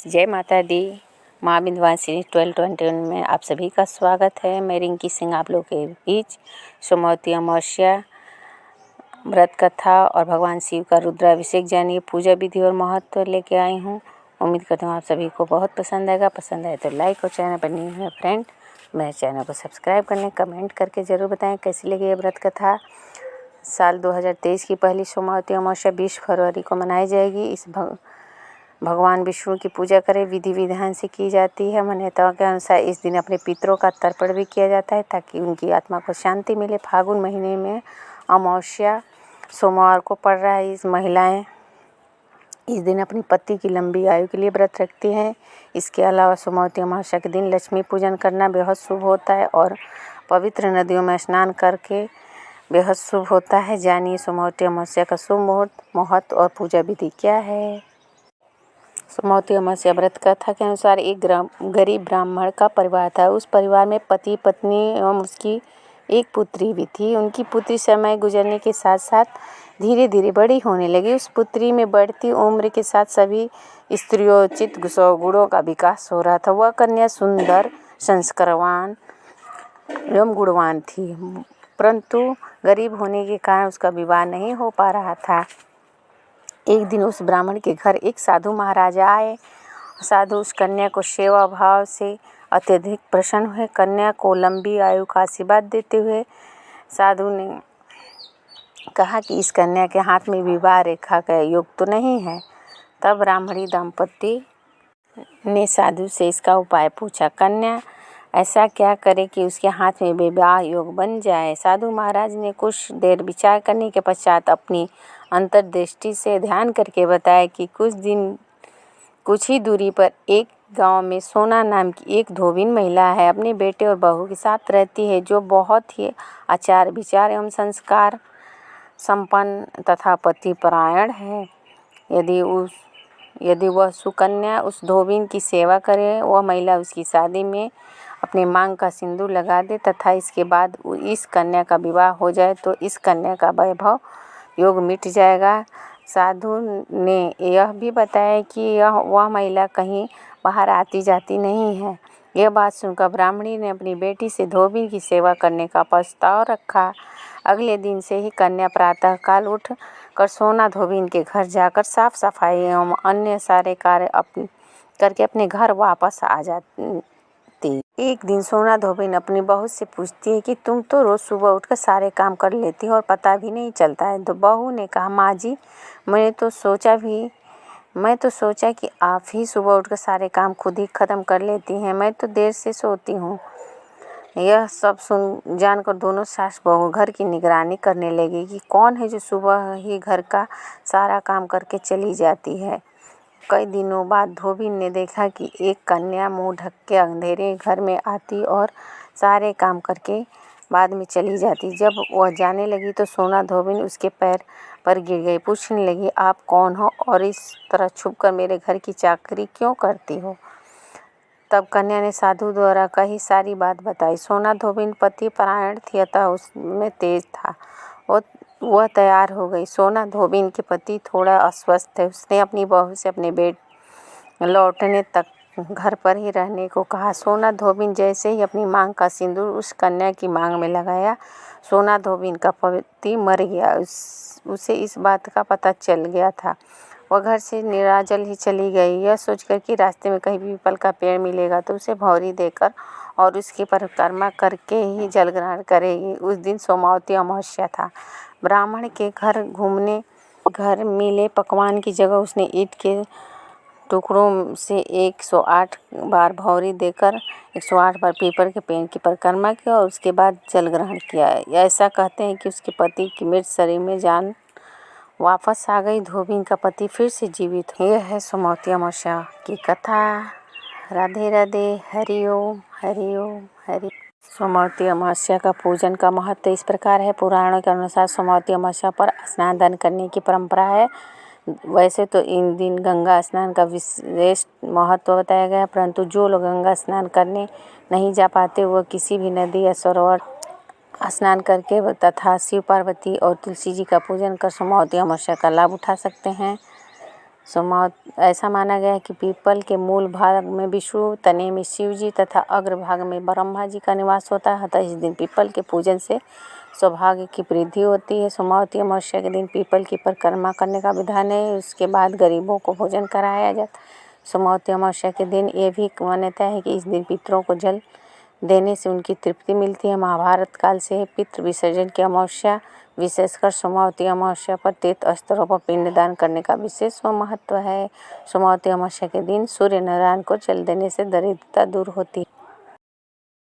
जय माता दी। माँ विंध्यवासिनी 1221 में आप सभी का स्वागत है। मैं रिंकी सिंह आप लोग के बीच सोमवती अमावस्या व्रत कथा और भगवान शिव का रुद्राभिषेक जानिए पूजा विधि और महत्व लेके आई हूँ। उम्मीद करता हूँ आप सभी को बहुत पसंद आएगा। पसंद आए तो लाइक और चैनल पर न्यू है फ्रेंड मेरे चैनल को सब्सक्राइब करने कमेंट करके ज़रूर बताएं कैसी लगी ये व्रत कथा। साल 2023 की पहली सोमवती अमावस्या 20 फरवरी को मनाई जाएगी। इस भगवान विष्णु की पूजा करें विधि विधान से की जाती है। मान्यताओं के अनुसार इस दिन अपने पितरों का तर्पण भी किया जाता है ताकि उनकी आत्मा को शांति मिले। फागुन महीने में अमावस्या सोमवार को पड़ रहा है। इस महिलाएं इस दिन अपनी पति की लंबी आयु के लिए व्रत रखती हैं। इसके अलावा सोमवती अमावस्या के दिन लक्ष्मी पूजन करना बेहद शुभ होता है और पवित्र नदियों में स्नान करके बेहद शुभ होता है। जानिए सोमवती अमावस्या का शुभ मुहूर्त महत्व और पूजा विधि क्या है। सोमवती अमावस्या व्रत कथा के अनुसार एक गरीब ब्राह्मण का परिवार था। उस परिवार में पति पत्नी एवं उसकी एक पुत्री भी थी। उनकी पुत्री समय गुजरने के साथ साथ धीरे धीरे बड़ी होने लगी। उस पुत्री में बढ़ती उम्र के साथ सभी स्त्रियोचित गुणों का विकास हो रहा था। वह कन्या सुंदर संस्कारवान एवं गुणवान थी, परंतु गरीब होने के कारण उसका विवाह नहीं हो पा रहा था। एक दिन उस ब्राह्मण के घर एक साधु महाराज आए। साधु उस कन्या को सेवा भाव से अत्यधिक प्रसन्न हुए। कन्या को लंबी आयु का आशीर्वाद देते हुए साधु ने कहा कि इस कन्या के हाथ में विवाह रेखा का योग तो नहीं है। तब ब्राह्मणी दंपति ने साधु से इसका उपाय पूछा। कन्या ऐसा क्या करे कि उसके हाथ में विवाह योग बन जाए। साधु महाराज ने कुछ देर विचार करने के पश्चात अपनी अंतर्दृष्टि से ध्यान करके बताया कि कुछ ही दूरी पर एक गांव में सोना नाम की एक धोबिन महिला है। अपने बेटे और बहू के साथ रहती है, जो बहुत ही आचार विचार एवं संस्कार संपन्न तथा पतिपरायण है। यदि वह सुकन्या उस धोबिन की सेवा करे, वह महिला उसकी शादी में अपने मांग का सिंदूर लगा दे तथा इसके बाद इस कन्या का विवाह हो जाए तो इस कन्या का वैभव योग मिट जाएगा। साधु ने यह भी बताया कि वह महिला कहीं बाहर आती जाती नहीं है। यह बात सुनकर ब्राह्मणी ने अपनी बेटी से धोबी की सेवा करने का प्रस्ताव रखा। अगले दिन से ही कन्या प्रातः काल उठ कर सोना धोबिन के घर जाकर साफ सफाई एवं अन्य सारे कार्य करके अपने घर वापस आ जाती। एक दिन सोना धोबिन अपनी बहू से पूछती है कि तुम तो रोज सुबह उठकर सारे काम कर लेती हो और पता भी नहीं चलता है। तो बहू ने कहा, माँ जी मैं तो सोचा कि आप ही सुबह उठकर सारे काम खुद ही खत्म कर लेती हैं। मैं तो देर से सोती हूँ। यह सब जानकर दोनों सास बहू घर की निगरानी करने लगी कि कौन है जो सुबह ही घर का सारा काम करके चली जाती है। कई दिनों बाद धोबिन ने देखा कि एक कन्या मुंह ढक के अंधेरे घर में आती और सारे काम करके बाद में चली जाती। जब वह जाने लगी तो सोना धोबिन उसके पैर पर गिर गई। पूछने लगी, आप कौन हो और इस तरह छुपकर मेरे घर की चाकरी क्यों करती हो। तब कन्या ने साधु द्वारा कही सारी बात बताई। सोना धोबिन पति परायण थी, अतः उसमें तेज था। वह तैयार हो गई। सोना धोबिन के पति थोड़ा अस्वस्थ थे। उसने अपनी बहू से अपने बेटे लौटने तक घर पर ही रहने को कहा। सोना धोबिन जैसे ही अपनी मांग का सिंदूर उस कन्या की मांग में लगाया, सोना धोबिन का पति मर गया। उसे इस बात का पता चल गया था। वह घर से निराजल ही चली गई, यह सोचकर कि रास्ते में कहीं पीपल का पेड़ मिलेगा तो उसे भौरी देकर और उसकी परिक्रमा करके ही जल ग्रहण करेगी। उस दिन सोमवती अमावस्या था। ब्राह्मण के घर मिले पकवान की जगह उसने ईंट के टुकड़ों से 108 बार भौरी देकर 108 बार पीपल के पेड़ की परिक्रमा की और उसके बाद जल ग्रहण किया। ऐसा कहते हैं कि उसके पति की मृत शरीर में जान वापस आ गई। धोबिन का पति फिर से जीवित हुआ। यह है सोमवती अमावस्या की कथा। राधे राधे। हरि ओम हरि ओम हरि। सोमवती अमावस्या का पूजन का महत्व इस प्रकार है। पुराणों के अनुसार सोमवती अमावस्या पर स्नान दान करने की परंपरा है। वैसे तो इन दिन गंगा स्नान का विशेष महत्व बताया गया है, परंतु जो लोग गंगा स्नान करने नहीं जा पाते वह किसी भी नदी या सरोवर स्नान करके तथा शिव पार्वती और तुलसी जी का पूजन कर सोमवती अमावस्या का लाभ उठा सकते हैं। ऐसा माना गया है कि पीपल के मूल भाग में विष्णु, तने में शिव जी तथा अग्रभाग में ब्रह्मा जी का निवास होता है। अतः इस दिन पीपल के पूजन से सौभाग्य की वृद्धि होती है। सोमावती अमावस्या के दिन पीपल की परिक्रमा करने का विधान है। उसके बाद गरीबों को भोजन कराया जाता है। सोमावती अमावस्या के दिन ये भी मान्यता है कि इस दिन पितरों को जल देने से उनकी तृप्ति मिलती है। महाभारत काल से पितृ विसर्जन की अमावस्या, विशेषकर सोमावती अमावस्या पर तीर्थ स्थलों पर पिंडदान करने का विशेष महत्व है। सोमावती अमावस्या के दिन सूर्य नारायण को जल देने से दरिद्रता दूर होती है।